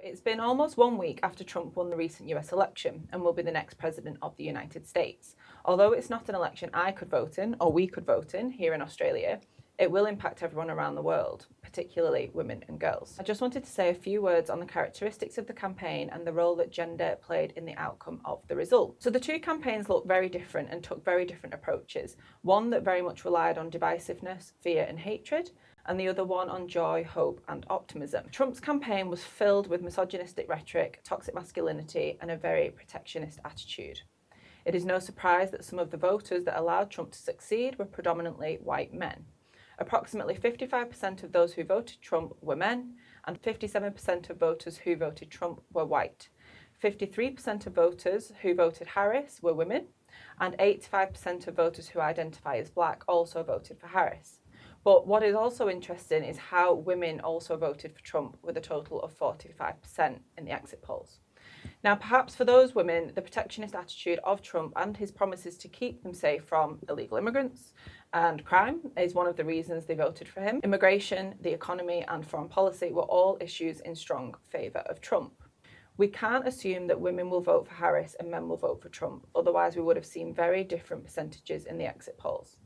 It's been almost 1 week after Trump won the recent US election and will be the next president of the United States. Although it's not an election I could vote in, or we could vote in here in Australia, it will impact everyone around the world, particularly women and girls. I just wanted to say a few words on the characteristics of the campaign and the role that gender played in the outcome of the result. So the two campaigns look very different and took very different approaches. One that very much relied on divisiveness, fear and hatred, and the other one on joy, hope and optimism. Trump's campaign was filled with misogynistic rhetoric, toxic masculinity and a very protectionist attitude. It is no surprise that some of the voters that allowed Trump to succeed were predominantly white men. Approximately 55% of those who voted Trump were men, and 57% of voters who voted Trump were white. 53% of voters who voted Harris were women, and 85% of voters who identify as black also voted for Harris. But what is also interesting is how women also voted for Trump, with a total of 45% in the exit polls. Now, perhaps for those women, the protectionist attitude of Trump and his promises to keep them safe from illegal immigrants and crime is one of the reasons they voted for him. Immigration, the economy and foreign policy were all issues in strong favour of Trump. We can't assume that women will vote for Harris and men will vote for Trump, otherwise we would have seen very different percentages in the exit polls.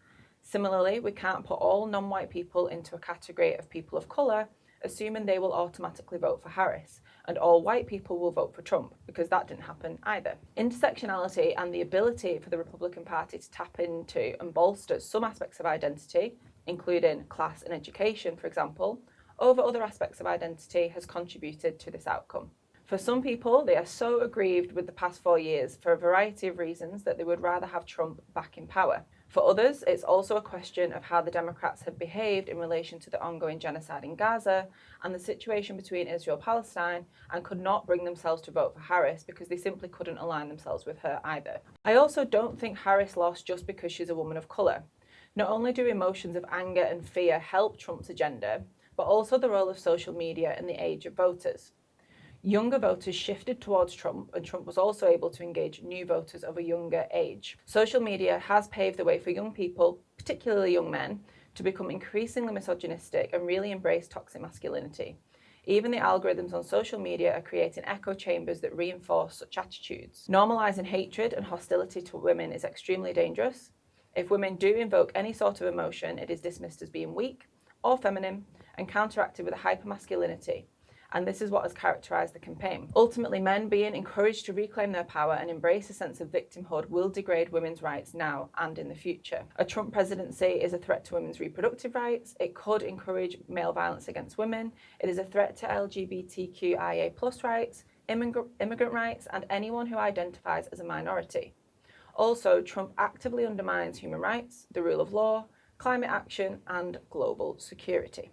Similarly, we can't put all non-white people into a category of people of colour, assuming they will automatically vote for Harris, and all white people will vote for Trump, because that didn't happen either. Intersectionality and the ability for the Republican Party to tap into and bolster some aspects of identity, including class and education, for example, over other aspects of identity has contributed to this outcome. For some people, they are so aggrieved with the past 4 years for a variety of reasons that they would rather have Trump back in power. For others, it's also a question of how the Democrats have behaved in relation to the ongoing genocide in Gaza and the situation between Israel and Palestine, and could not bring themselves to vote for Harris because they simply couldn't align themselves with her either. I also don't think Harris lost just because she's a woman of colour. Not only do emotions of anger and fear help Trump's agenda, but also the role of social media in the age of voters. Younger voters shifted towards Trump, and Trump was also able to engage new voters of a younger age. Social media has paved the way for young people, particularly young men, to become increasingly misogynistic and really embrace toxic masculinity. Even the algorithms on social media are creating echo chambers that reinforce such attitudes. Normalising hatred and hostility to women is extremely dangerous. If women do invoke any sort of emotion, it is dismissed as being weak or feminine and counteracted with a hypermasculinity. And this is what has characterised the campaign. Ultimately, men being encouraged to reclaim their power and embrace a sense of victimhood will degrade women's rights now and in the future. A Trump presidency is a threat to women's reproductive rights. It could encourage male violence against women. It is a threat to LGBTQIA+ rights, immigrant rights, and anyone who identifies as a minority. Also, Trump actively undermines human rights, the rule of law, climate action, and global security.